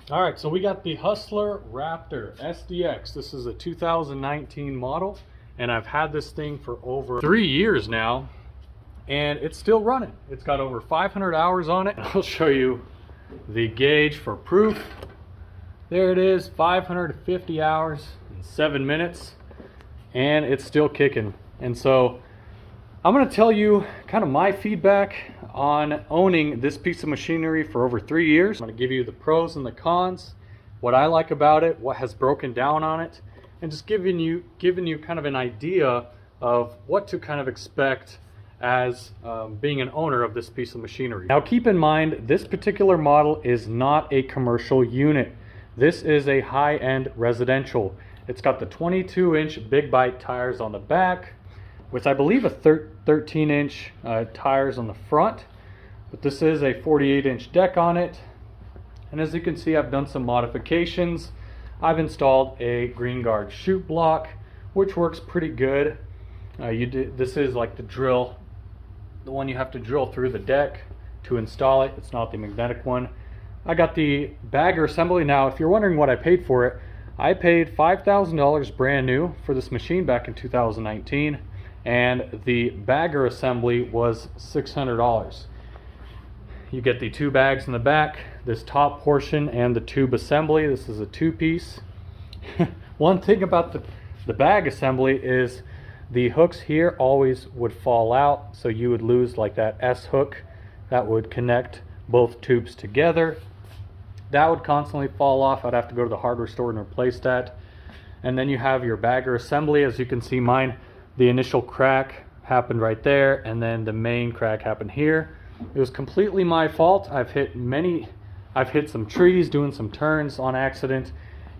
All right, so we got the Hustler Raptor SDX. This is a 2019 model, and I've had this thing for over 3 years now, and it's still running. It's got over 500 hours on it. I'll show you the gauge for proof. There it is, 550 hours and 7 minutes, and it's still kicking. And so I'm going to tell you kind of my feedback on owning this piece of machinery for over 3 years. I'm going to give you the pros and the cons, what I like about it, what has broken down on it, and just giving you kind of an idea of what to kind of expect as being an owner of this piece of machinery. Now keep in mind, this particular model is not a commercial unit. This is a high-end residential. It's got the 22-inch big bite tires on the back, with I believe a 13-inch tires on the front, but this is a 48-inch deck on it. And as you can see, I've done some modifications. I've installed a green guard chute block, which works pretty good. This is like the drill, the one you have to drill through the deck to install it. It's not the magnetic one. I got the bagger assembly. Now, if you're wondering what I paid for it, I paid $5,000 brand new for this machine back in 2019. And the bagger assembly was $600. You get the two bags in the back, this top portion, and the tube assembly. This is a two-piece. One thing about the bag assembly is the hooks here always would fall out, so you would lose like that S hook that would connect both tubes together. That would constantly fall off. I'd have to go to the hardware store and replace that. And then you have your bagger assembly. As you can see, mine, the initial crack happened right there, and then the main crack happened here. It was completely my fault. I've hit some trees doing some turns on accident,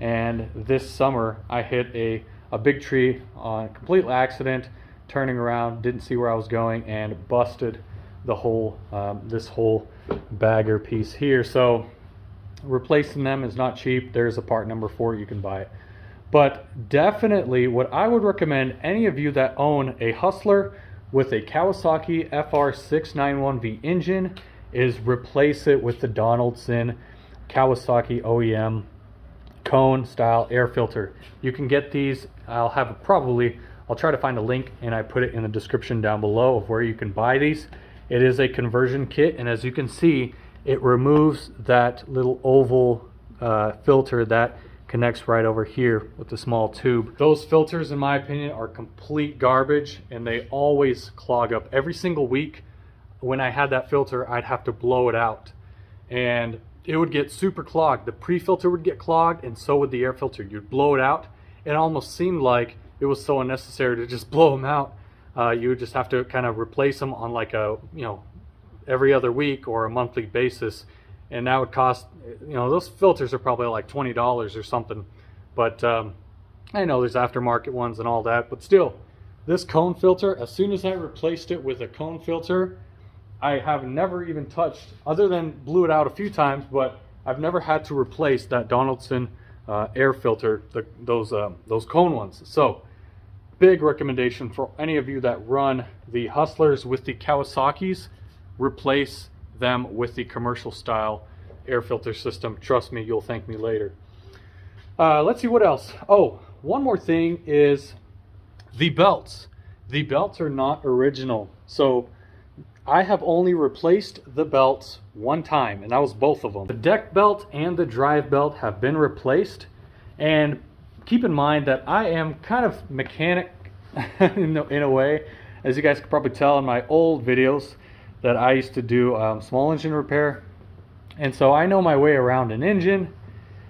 and this summer I hit a big tree on complete accident, turning around, didn't see where I was going, and busted the whole this whole bagger piece here. So replacing them is not cheap. There's a part number for it, you can buy it. But definitely what I would recommend any of you that own a Hustler with a Kawasaki FR691V engine is replace it with the Donaldson Kawasaki OEM cone style air filter. You can get these. I'll try to find a link, and I put it in the description down below of where you can buy these. It is a conversion kit, and as you can see, it removes that little oval filter that connects right over here with the small tube. Those filters, in my opinion, are complete garbage, and they always clog up. Every single week when I had that filter, I'd have to blow it out, and it would get super clogged. The pre-filter would get clogged, and so would the air filter. You'd blow it out. It almost seemed like it was so unnecessary to just blow them out. You would just have to kind of replace them on like a, every other week or a monthly basis. And that would cost, those filters are probably like $20 or something. But I know there's aftermarket ones and all that. But still, this cone filter, as soon as I replaced it with a cone filter, I have never even touched, other than blew it out a few times, but I've never had to replace that Donaldson air filter, those cone ones. So, big recommendation for any of you that run the Hustlers with the Kawasaki's, replace them with the commercial style air filter system. Trust me, you'll thank me later. Let's see what else. Oh, one more thing is the belts. The belts are not original. So I have only replaced the belts one time, and that was both of them. The deck belt and the drive belt have been replaced. And keep in mind that I am kind of mechanic in a way, as you guys could probably tell in my old videos, that I used to do small engine repair, and so I know my way around an engine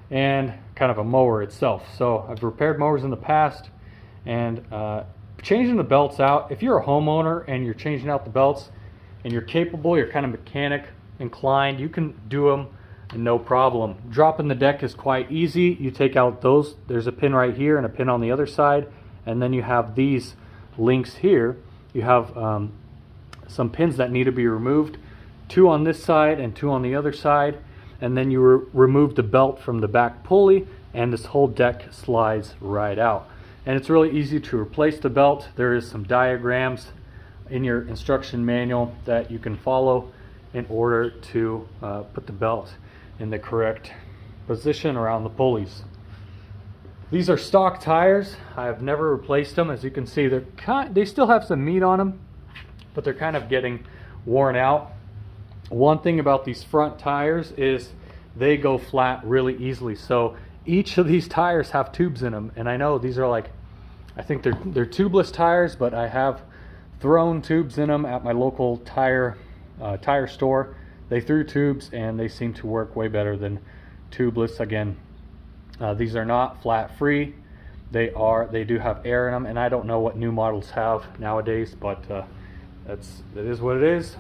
and kind of a mower itself. So I've repaired mowers in the past, and changing the belts out, if you're a homeowner and you're changing out the belts and you're capable, you're kind of mechanic inclined, you can do them no problem. Dropping the deck is quite easy. You take out those, there's a pin right here and a pin on the other side, and then you have these links here. You have some pins that need to be removed, 2 on this side and 2 on the other side, and then you remove the belt from the back pulley, and this whole deck slides right out. And it's really easy to replace the belt. There is some diagrams in your instruction manual that you can follow in order to put the belt in the correct position around the pulleys. These are stock tires. I have never replaced them. As you can see, they still have some meat on them, but they're kind of getting worn out. One thing about these front tires is they go flat really easily. So each of these tires have tubes in them, and I know these are like, I think they're tubeless tires, but I have thrown tubes in them at my local tire store. They threw tubes and they seem to work way better than tubeless. Again, these are not flat free. They do have air in them, and I don't know what new models have nowadays, but that is what it is.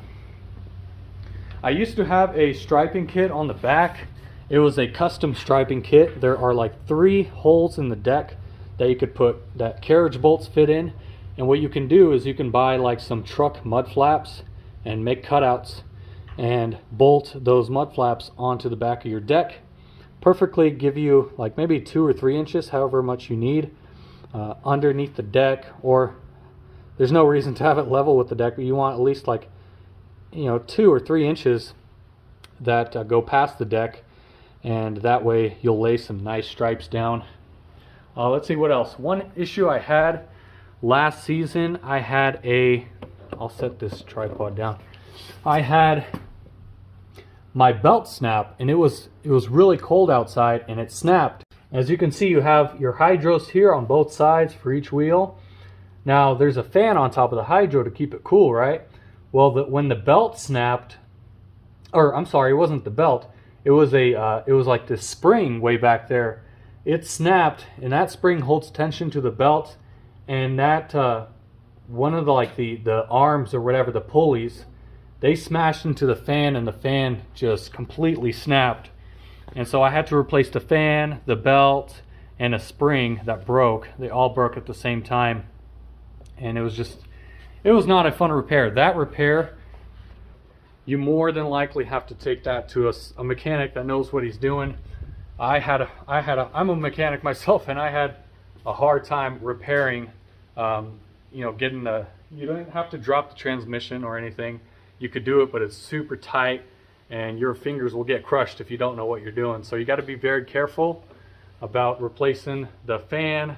I used to have a striping kit on the back. It was a custom striping kit. There are like 3 holes in the deck that you could put that carriage bolts fit in, and what you can do is you can buy like some truck mud flaps and make cutouts and bolt those mud flaps onto the back of your deck. Perfectly give you like maybe 2 or 3 inches, however much you need, underneath the deck, or there's no reason to have it level with the deck, but you want at least like 2 or 3 inches that go past the deck, and that way you'll lay some nice stripes down. Let's see what else. One issue I had last season, I'll set this tripod down. I had my belt snap, and it was really cold outside, and it snapped. As you can see, you have your hydros here on both sides for each wheel. Now there's a fan on top of the hydro to keep it cool, right? Well, when the belt snapped, or I'm sorry, it wasn't the belt. It was like this spring way back there. It snapped, and that spring holds tension to the belt, and that one of the arms or whatever, the pulleys, they smashed into the fan, and the fan just completely snapped. And so I had to replace the fan, the belt, and a spring that broke. They all broke at the same time, and it was not a fun repair. That repair, you more than likely have to take that to a mechanic that knows what he's doing. I'm a mechanic myself, and I had a hard time repairing, getting you don't have to drop the transmission or anything. You could do it, but it's super tight, and your fingers will get crushed if you don't know what you're doing. So you got to be very careful about replacing the fan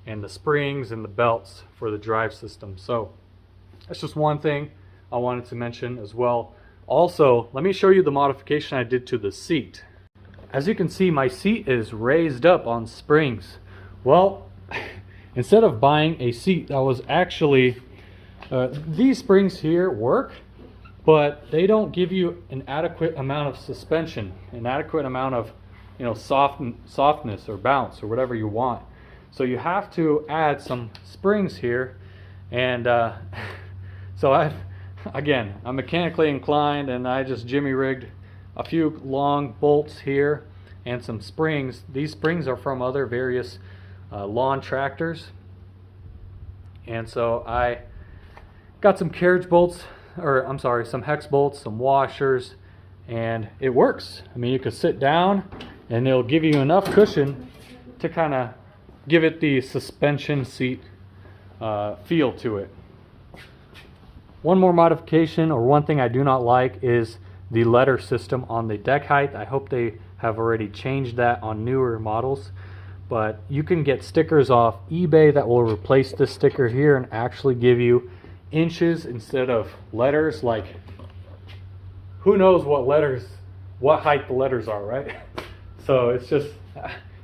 and the springs and the belts for the drive system. So that's just one thing I wanted to mention as well. Also, let me show you the modification I did to the seat. As you can see, my seat is raised up on springs. Well, instead of buying a seat that was actually, these springs here work, but they don't give you an adequate amount of suspension, an adequate amount of softness or bounce or whatever you want. So you have to add some springs here, and so I'm mechanically inclined, and I just jimmy rigged a few long bolts here and some springs. These springs are from other various lawn tractors, and so I got some carriage bolts, some hex bolts, some washers, and it works. I mean, you can sit down and it'll give you enough cushion to kind of give it the suspension seat feel to it. One more modification, or one thing I do not like, is the letter system on the deck height. I hope they have already changed that on newer models, but you can get stickers off eBay that will replace this sticker here and actually give you inches instead of letters. Like, who knows what height the letters are, right? So it's just,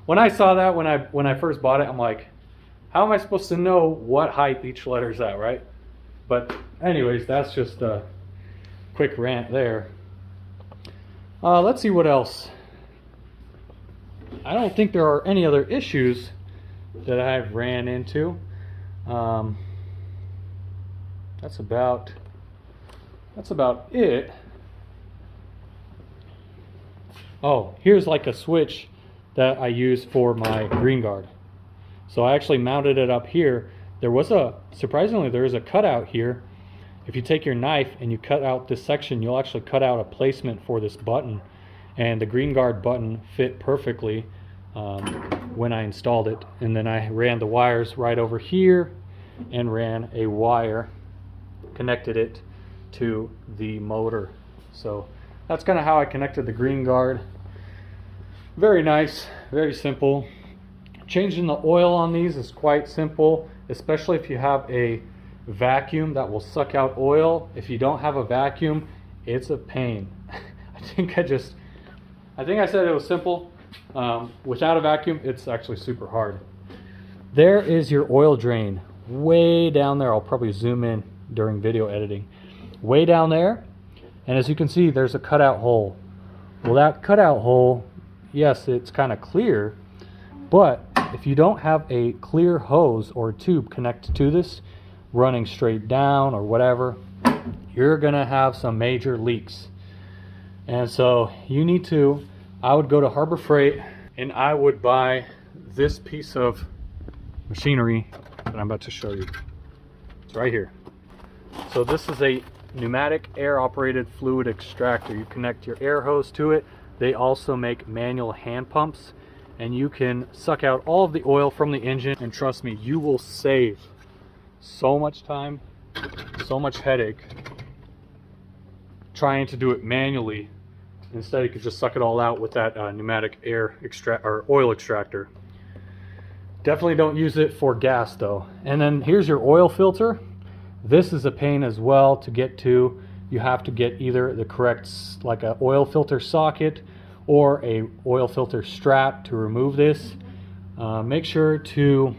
when I saw that when I first bought it, I'm like, how am I supposed to know what height each letter's at, right? But anyways, that's just a quick rant there. Let's see what else. I don't think there are any other issues that I've ran into. That's about it. Oh, here's like a switch that I use for my green guard. So I actually mounted it up here. Surprisingly, there is a cutout here. If you take your knife and you cut out this section, you'll actually cut out a placement for this button. And the green guard button fit perfectly when I installed it. And then I ran the wires right over here and ran a wire, connected it to the motor. So that's kind of how I connected the green guard. Very nice, very simple. Changing the oil on these is quite simple, especially if you have a vacuum that will suck out oil. If you don't have a vacuum, it's a pain. I think I said it was simple. Without a vacuum, it's actually super hard. There is your oil drain way down there. I'll probably zoom in during video editing. Way down there, and as you can see, there's a cutout hole. Well, that cutout hole, yes, it's kind of clear, but if you don't have a clear hose or tube connected to this, running straight down or whatever, you're gonna have some major leaks. And so you need to, I would go to Harbor Freight and I would buy this piece of machinery that I'm about to show you. It's right here. So this is a pneumatic air operated fluid extractor. You connect your air hose to it. They also make manual hand pumps, and you can suck out all of the oil from the engine, and trust me, you will save so much time, so much headache trying to do it manually. Instead, you could just suck it all out with that pneumatic air oil extractor. Definitely don't use it for gas though. And then here's your oil filter. This is a pain as well to get to. You have to get either the correct, like a oil filter socket or a oil filter strap to remove this. Make sure to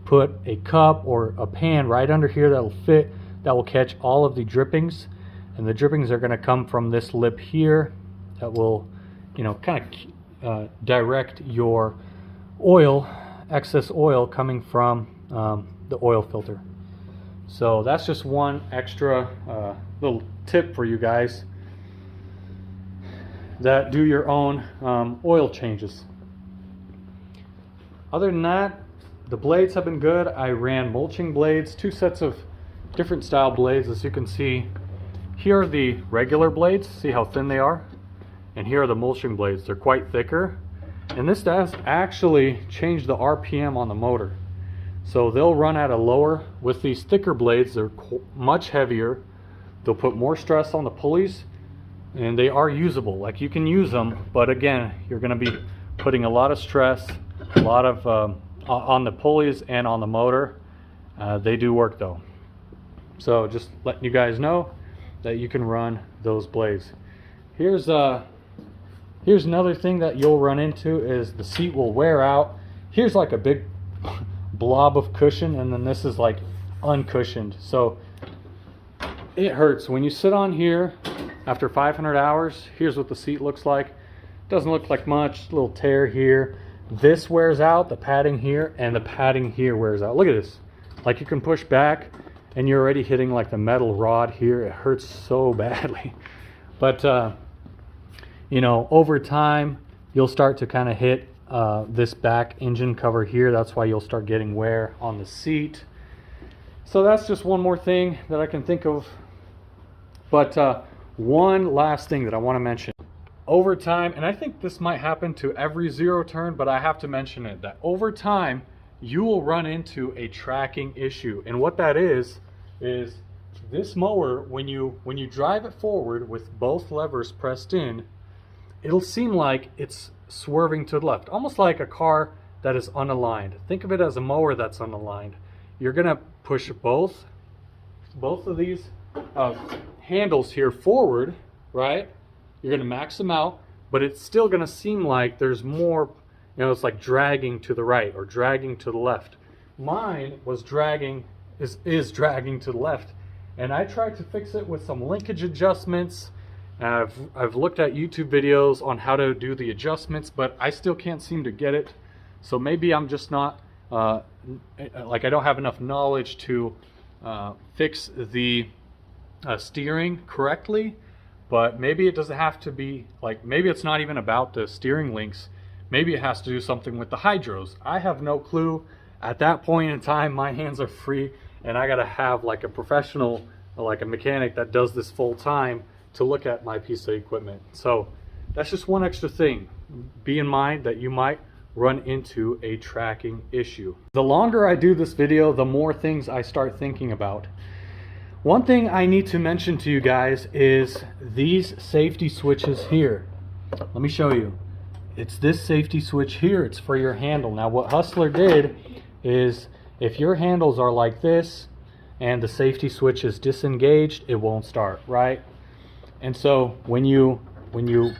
put a cup or a pan right under here that will fit, that will catch all of the drippings. And the drippings are going to come from this lip here that will, you know, kind of direct your oil, excess oil coming from the oil filter. So that's just one extra little tip for you guys that do your own oil changes. Other than that, the blades have been good. I ran mulching blades, 2 sets of different style blades. As you can see, here are the regular blades, see how thin they are, and here are the mulching blades. They're quite thicker, and this does actually change the RPM on the motor. So they'll run at a lower, with these thicker blades, they're much heavier. They'll put more stress on the pulleys, and they are usable. Like, you can use them, but again, you're going to be putting a lot of stress, a lot of on the pulleys and on the motor. They do work though. So just letting you guys know that you can run those blades. Here's another thing that you'll run into is the seat will wear out. Here's like a big blob of cushion, and then this is like uncushioned, so it hurts when you sit on here after 500 hours. Here's what the seat looks like. Doesn't look like much, little tear here. This wears out, the padding here, and the padding here wears out. Look at this, like you can push back and you're already hitting like the metal rod here. It hurts so badly. But you know, over time you'll start to kind of hit this back engine cover here. That's why you'll start getting wear on the seat. So that's just one more thing that I can think of. But one last thing that I want to mention. Over time, and I think this might happen to every zero turn, but I have to mention it, that over time you will run into a tracking issue. And what that is this mower, when you drive it forward with both levers pressed in, it'll seem like it's swerving to the left, almost like a car that is unaligned. Think of it as a mower that's unaligned. You're gonna push both of these handles here forward, right? You're gonna max them out, but it's still gonna seem like there's more, you know, it's like dragging to the right or dragging to the left. Mine was dragging, is dragging to the left, and I tried to fix it with some linkage adjustments. I've looked at YouTube videos on how to do the adjustments, but I still can't seem to get it. So maybe I'm just not like I don't have enough knowledge to fix the steering correctly. But maybe it doesn't have to be, like, maybe it's not even about the steering links. Maybe it has to do something with the hydros. I have no clue. At that point in time, my hands are free, and I gotta have like a professional, like a mechanic that does this full time to look at my piece of equipment. So that's just one extra thing. Be in mind that you might run into a tracking issue. The longer I do this video, the more things I start thinking about. One thing I need to mention to you guys is these safety switches here. Let me show you. it's this safety switch here. It's for your handle. Now what Hustler did is, if your handles are like this and the safety switch is disengaged, it won't start, right? And so when you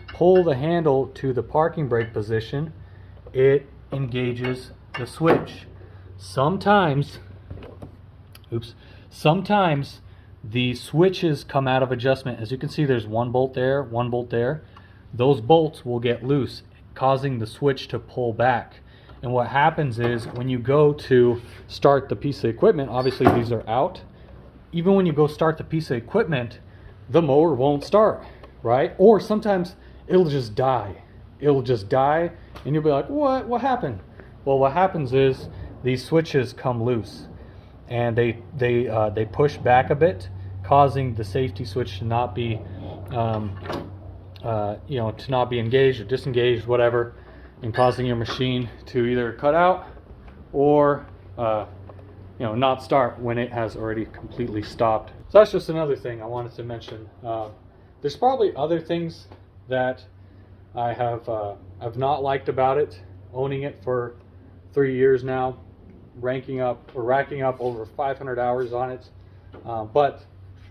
pull the handle to the parking brake position, it engages the switch. Sometimes the switches come out of adjustment. As you can see, there's one bolt there, one bolt there. Those bolts will get loose, causing the switch to pull back. And what happens is, when you go to start the piece of equipment, obviously these are out. Even when you go start the piece of equipment, the mower won't start, right? Or sometimes it'll just die. It'll just die, and you'll be like, what happened? Well, what happens is these switches come loose, and they push back a bit, causing the safety switch to not be to not be engaged or disengaged, whatever, and causing your machine to either cut out or not start when it has already completely stopped. So that's just another thing I wanted to mention. There's probably other things that I have not liked about it, owning it for 3 years now, racking up over 500 hours on it. But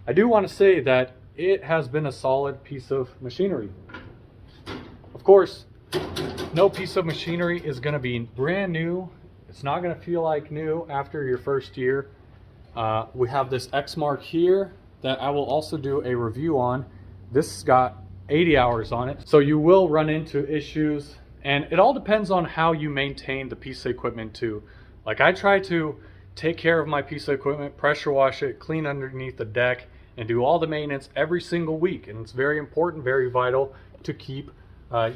I do want to say that it has been a solid piece of machinery. Of course, no piece of machinery is going to be brand new. It's not going to feel like new after your first year. We have this X mark here that I will also do a review on. This has got 80 hours on it, so you will run into issues, and it all depends on how you maintain the piece of equipment too. Like, I try to take care of my piece of equipment, pressure wash it, clean underneath the deck, and do all the maintenance every single week. And it's very important, very vital to keep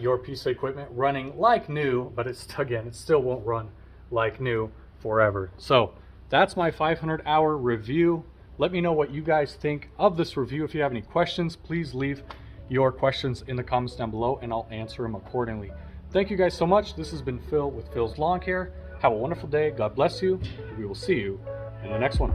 your piece of equipment running like new, but it still won't run like new forever. So that's my 500-hour review. Let me know what you guys think of this review. If you have any questions, please leave your questions in the comments down below, and I'll answer them accordingly. Thank you guys so much. This has been Phil with Phil's Lawn Care. Have a wonderful day. God bless you. We will see you in the next one.